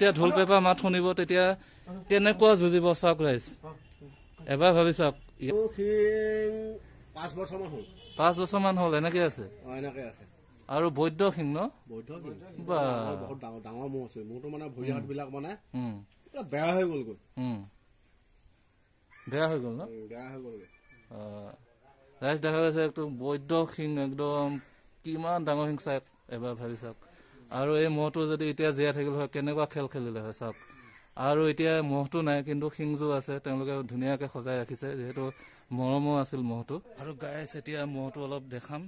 যেতিয়া ঢোল পেপা মাত শুনিব তেতিয়া কেনেকুৱা যুঁজিব চাওক ৰাইজ এবাৰ ভাবি চাওক 5 বছৰমান হ'ল 5 বছৰমান হ'ল এনেকে আছে আৰু বৈদ্য সিং ন বা বহুত ডাঙৰ মহ আছে মহটো মানে ভৰি হাত বিলাক মানে বেয়া হৈ গ'লগৈ বেয়া হৈ গ'ল ন ৰাইজ দেখা গৈছে একদম বৈদ্য সিং একদম কিমান ডাঙৰ সিং চাওক এবাৰ ভাবি চাওক আৰু এই মহটো যদি এতিয়া জীয়াই থাকিল হয় কেনেকুৱা খেল খেলিলে হয় চাওক আৰু এতিয়া মহটো নাই কিন্তু সিংজো আছে তেওঁলোকে ধুনীয়াকৈ সজাই ৰাখিছে যিহেতু মৰমো আছিল মহটো আৰু গাইছ এতিয়া মহটো অলপ দেখাম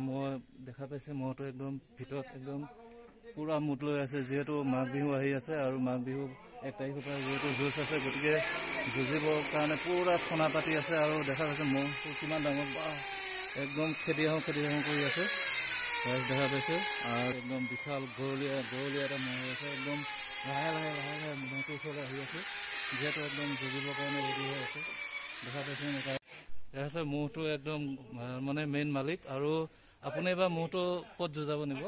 মই দেখা পাইছে মহটো একদম ভিতৰত একদম পুৰা মুঠ লৈ আছে যিহেতু মাঘ বিহু আহি আছে আৰু মাঘ বিহু 1 তাৰিখৰ পৰা যিহেতু যুঁজ আছে গতিকে যুঁজিবৰ কাৰণে পুৰা ফনা পাতি আছে আৰু দেখা পাইছে মহটো কিমান ডাঙৰ বা একদম খেদি আহোঁ কৰি আছে ৰাইজ দেখা পাইছে আৰু একদম বিশাল গৰলীয়া এটা মহ আছে একদম লাহে মহটোৰ ওচৰলৈ আহি আছে যিহেতু একদম যুঁজিবৰ কাৰণে ৰেডি হৈ আছে দেখা পাইছে এয়া আছে মহটো একদম মানে মেইন মালিক আৰু আপুনি এবাৰ মহটো ক'ত যুঁজাব নিব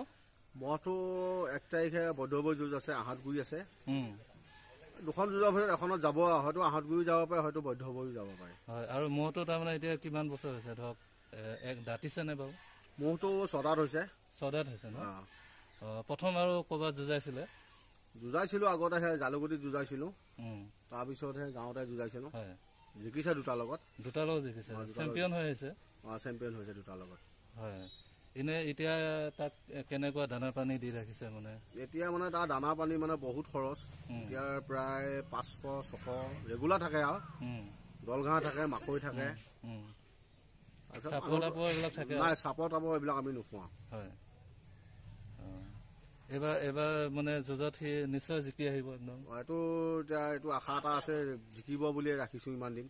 মহটো 1 তাৰিখে বৈদ্যবৈ যুঁজ আছে আহাতগুৰি আছে দুখন যুঁজৰ ভিতৰত এখনত যাব হয়তো আহাতগুৰি যাব পাৰে হয়তো বৈদ্যবৈ যাব পাৰে হয় আৰু মহটো তাৰমানে এতিয়া কিমান বছৰ হৈছে ধৰক এক দাঁতিছে নে বাৰু মহটো ছদাত হৈছে ন প্ৰথম আৰু ক'ৰবাত যুঁজাইছিলো আগতে জালুগুটিত যুঁজাইছিলো তাৰপিছতহে গাঁৱতে যুঁজাইছিলো জিকিছে দুটাৰ লগত জিকিছে চেম্পিয়ন হৈছে দুটাৰ লগত হয় এনে এতিয়া তাক কেনেকুৱা দানা পানী দি ৰাখিছে মানে এতিয়া মানে তাৰ দানা পানী মানে বহুত খৰচ ইয়াৰ প্ৰায় 500-600 ৰেগুলাৰ থাকে আৰু দলঘাঁহ থাকে মাকৈ থাকে চাপৰ এইবিলাক আমি নোখোৱা হয় এবাৰ মানে যুঁজত সি নিশ্চয় জিকি আহিব একদম এইটো আশা এটা আছে জিকিব বুলি ৰাখিছো ইমান দিন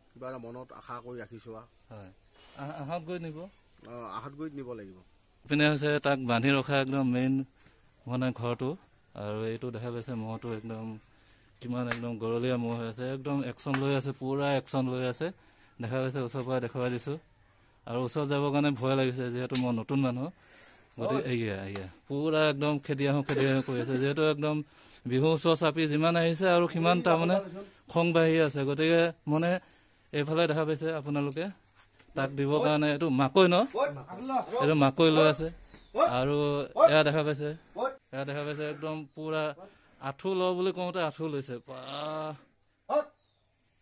কিবা এটা মনত আশা কৰি ৰাখিছো আহাতগুৰিত নিব লাগিব পিনে হৈছে তাক বান্ধি ৰখা একদম মেইন মানে ঘৰটো আৰু এইটো দেখা পাইছে মহটো একদম কিমান একদম গৰলীয়া মহ হৈ আছে একদম একশ্যন লৈ আছে পুৰা একশ্যন লৈ আছে দেখা পাইছে ওচৰৰ পৰা দেখুৱাই দিছোঁ আৰু ওচৰত যাবৰ কাৰণে ভয় লাগিছে যিহেতু মই নতুন মানুহ গতিকে এয়া পুৰা একদম খেদি আহোঁ কৰি আছে যিহেতু একদম বিহু ওচৰ চাপি যিমান আহিছে আৰু সিমান তাৰমানে খং বাঢ়ি আছে গতিকে মানে এইফালে দেখা পাইছে আপোনালোকে তাক দিবৰ কাৰণে এইটো মাকৈ এইটো মাকৈ লৈ আছে আৰু এয়া দেখা পাইছে একদম পুৰা আঁঠু ল বুলি কওঁতে আঁঠু লৈছে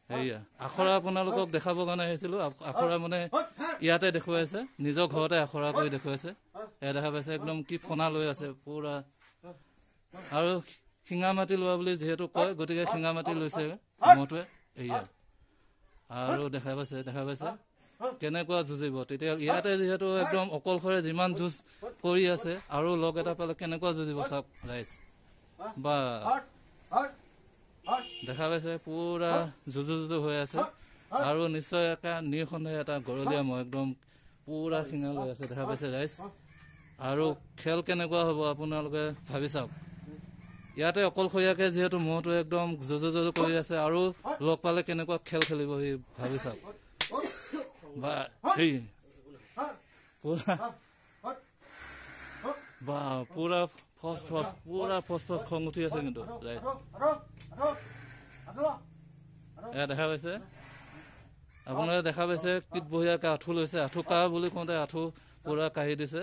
সেয়া আখৰা আপোনালোকক দেখাবৰ কাৰণে আহিছিলোঁ আখৰা মানে ইয়াতে দেখুৱাইছে নিজৰ ঘৰতে আখৰা কৰি দেখুৱাইছে এয়া দেখা পাইছে একদম কি ফনা লৈ আছে পুৰা আৰু শিঙা মাটি লোৱা বুলি যিহেতু কয় গতিকে শিঙা মাটি লৈছে মহটোৱে এয়া আৰু দেখা পাইছে কেনেকুৱা যুঁজিব তেতিয়া ইয়াতে যিহেতু একদম অকলশৰে যিমান যুঁজ কৰি আছে আৰু লগ এটা পালে কেনেকুৱা যুঁজিব চাওক ৰাইজ বা দেখা পাইছে পুৰা যুঁজু হৈ আছে আৰু নিশ্চয় নিঃসন্দেহে এটা গৰলীয়া মহ একদম পুৰা শিঙা লৈ আছে দেখা পাইছে ৰাইজ আৰু খেল কেনেকুৱা হ'ব আপোনালোকে ভাবি চাওক ইয়াতে অকলশৰীয়াকৈ যিহেতু মহটো একদম যুঁজু কৰি আছে আৰু লগ পালে কেনেকুৱা খেল খেলিব সি ভাবি চাওক বা পুৰা ফচ খং উঠি আছে কিন্তু এয়া দেখা পাইছে আপোনালোকে দেখা পাইছে কিট বঢ়িয়াকৈ আঁঠু লৈছে আঁঠু কাহ বুলি কওঁতে আঁঠু পুৰা কাঢ়ি দিছে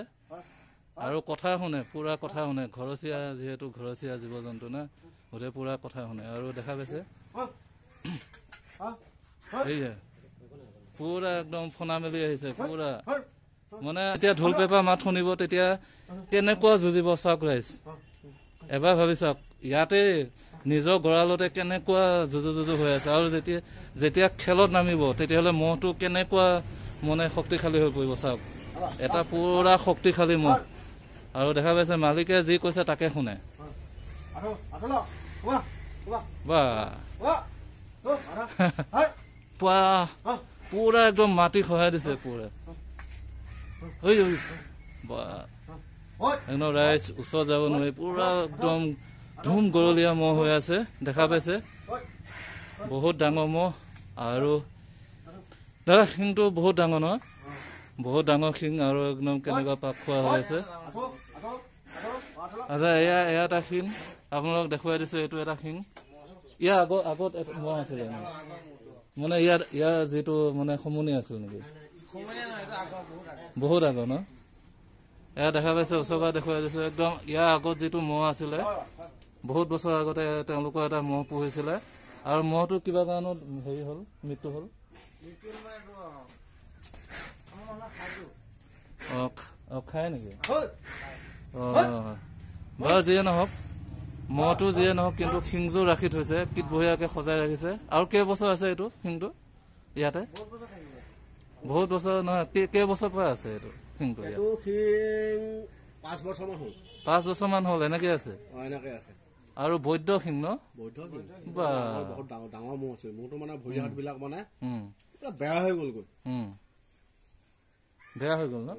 আৰু কথা শুনে পুৰা কথা শুনে যিহেতু ঘৰচীয়া জীৱ জন্তু না গোটেই পুৰা কথা শুনে আৰু দেখা পাইছে সেয়া পুৰা একদম ফনা মেলি আহিছে পুৰা মানে এতিয়া ঢোল পেপা মাত শুনিব তেতিয়া কেনেকুৱা যুঁজিব চাওক ৰাইজ এবাৰ ভাবি চাওক ইয়াতে নিজৰ গঁৰালতে কেনেকুৱা যুঁজু হৈ আছে আৰু যেতিয়া খেলত নামিব তেতিয়াহ'লে মহটো কেনেকুৱা মানে শক্তিশালী হৈ পৰিব চাওক এটা পুৰা শক্তিশালী মহ আৰু দেখা পাইছে মালিকে যি কৈছে তাকে শুনে পুৰা একদম মাটি খহাই দিছে পুৰা একদম ৰাইজ ওচৰত যাব নোৱাৰি পুৰা একদম ধুম গৰলীয়া মহ হৈ আছে দেখা পাইছে বহুত ডাঙৰ মহ আৰু দাদা শিংটো বহুত ডাঙৰ নহয় বহুত ডাঙৰ শিং আৰু একদম কেনেকুৱা পাক খোৱা হৈ আছে আচ্ছা এয়া এটা শিং আপোনালোকক দেখুৱাই দিছোঁ এইটো এটা শিং ইয়াৰ আগত মহ আছিলে মানে ইয়াৰ যিটো মানে সমনি আছিল নেকি বহুত আগত ন এয়া দেখা পাইছে ওচৰৰ পৰা দেখুৱাই দিছোঁ একদম ইয়াৰ আগত যিটো মহ আছিলে বহুত বছৰ আগতে তেওঁলোকৰ এটা মহ পুহিছিলে আৰু মহটো কিবা কাৰণত হেৰি হ'ল মৃত্যু হ'ল খায় নেকি বাৰু যিয়ে নহওক মহটো যিয়ে নহওক কিন্তু শিংযোৰ ৰাখি থৈছে কি বঢ়িয়াকৈ সজাই ৰাখিছে আৰু কেইবছৰ আছে এইটো শিংটো ইয়াতে বহুত বছৰ নহয় কেইবছৰ পৰা আছে এইটো শিংটো 5 বছৰমান হ'ল এনেকৈ আছে আৰু বৈদ্য শিং ন বহুত ডাঙৰ মহ আছে মহটো মানে ভৰি হাত বিলাক মানে বেয়া হৈ গ'লগৈ বেয়া হৈ গ'ল ন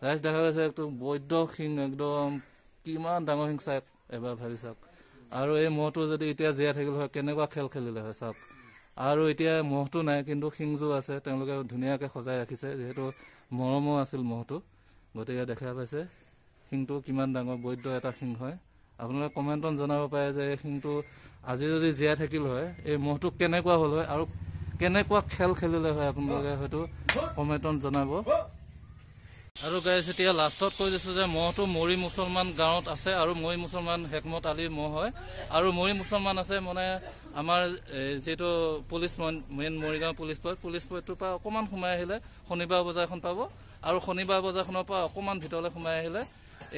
ৰাইজ দেখা গৈছে একদম বৈদ্য শিং একদম কিমান ডাঙৰ শিং চাওক এবাৰ ভাবি চাওক আৰু এই মহটো যদি এতিয়া জীয়াই থাকিল হয় কেনেকুৱা খেল খেলিলে হয় চাওক আৰু এতিয়া মহটো নাই কিন্তু শিংযোৰ আছে তেওঁলোকে ধুনীয়াকৈ সজাই ৰাখিছে যিহেতু মৰমো আছিল মহটো গতিকে দেখা পাইছে শিংটো কিমান ডাঙৰ বৈদ্য এটা শিং হয় আপোনালোকে কমেণ্টত জনাব পাৰে যে এই শিংটো আজি যদি জীয়াই থাকিল হয় এই মহটো কেনেকুৱা হ'ল হয় আৰু কেনেকুৱা খেল খেলিলে হয় আপোনালোকে হয়তো কমেণ্টত জনাব আৰু গাইজ এতিয়া লাষ্টত কৈ দিছোঁ যে মহটো মৰি মুছলমান গাঁৱত আছে আৰু মৰি মুছলমান হেকমত আলীৰ মহ হয় আৰু মৰি মুছলমান আছে মানে আমাৰ যিটো পুলিচ মেইন মৰিগাঁও পুলিচ পইণ্টটোৰ পৰা অকণমান সোমাই আহিলে শনিবাৰ বজাৰখন পাব আৰু শনিবাৰ বজাৰখনৰ পৰা অকণমান ভিতৰলৈ সোমাই আহিলে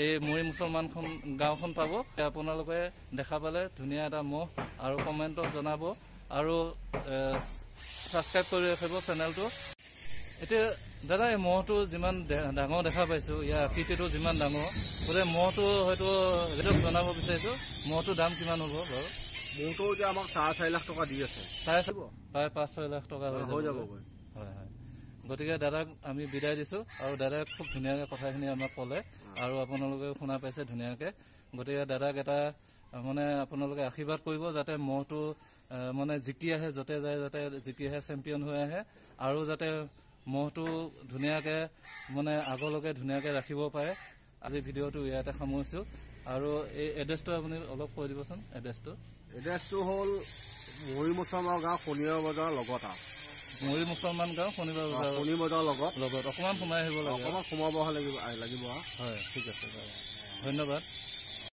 এই মৰি মুছলমানখন গাঁওখন পাব আপোনালোকে দেখা পালে ধুনীয়া এটা মহ আৰু কমেণ্টত জনাব আৰু ছাবস্ক্ৰাইব কৰি ৰাখিব চেনেলটো এতিয়া দাদা এই মহটো যিমান ডাঙৰ দেখা পাইছোঁ ইয়াৰ আকৃতিটো যিমান ডাঙৰ গতিকে মহটো হয়তো সেইটো জনাব বিচাৰিছোঁ মহটোৰ দাম কিমান হ'ব বাৰু মহটো এতিয়া আমাক 4.5 লাখ টকা দি আছে প্ৰায় 5-6 লাখ টকা হৈ যাব হয় গতিকে দাদাক আমি বিদায় দিছোঁ আৰু দাদাই খুব ধুনীয়াকৈ কথাখিনি আমাক ক'লে আৰু আপোনালোকেও শুনা পাইছে ধুনীয়াকৈ গতিকে দাদাক এটা মানে আপোনালোকে আশীৰ্বাদ কৰিব যাতে মহটো মানে জিকি আহে য'তে যায় যাতে জিকি আহে চেম্পিয়ন হৈ আহে আৰু যাতে মহটো ধুনীয়াকৈ মানে আগলৈকে ধুনীয়াকৈ ৰাখিব পাৰে আজি ভিডিঅ'টো ইয়াতে সামৰিছোঁ আৰু এই এড্ৰেছটো আপুনি অলপ কৈ দিবচোন এড্ৰেছটো হ'ল মৰি মুছলমান গাঁও শনিবাৰ বজাৰৰ লগত মৰি মুছলমান গাঁও শনিবাৰ বজাৰৰ লগত অকণমান সোমাই আহিব লাগে অকণমান সোমাব লাগিব হয় ঠিক আছে ধন্যবাদ